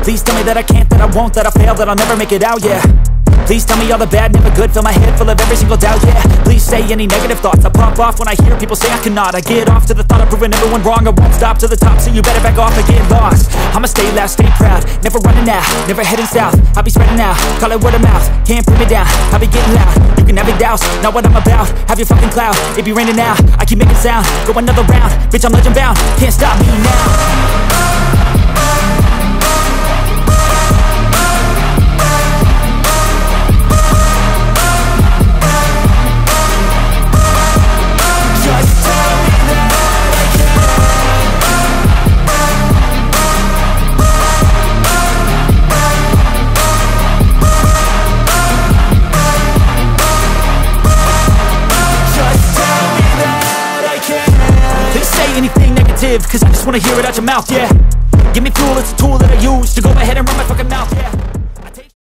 Please tell me that I can't, that I won't, that I fail, that I'll never make it out, yeah. Please tell me all the bad, never good, fill my head full of every single doubt, yeah. Please say any negative thoughts, I pop off when I hear people say I cannot. I get off to the thought of proving everyone wrong, I won't stop to the top, so you better back off and get lost. I'ma stay loud, stay proud, never running out, never heading south. I'll be spreading out, call it word of mouth, can't put me down, I'll be getting loud. You can have your doubts, not what I'm about, have your fucking clout, it be raining now, I keep making sound, go another round, bitch I'm legend bound, can't stop me now. Cause I just wanna hear it out your mouth, yeah. Give me fuel, it's a tool that I use to go ahead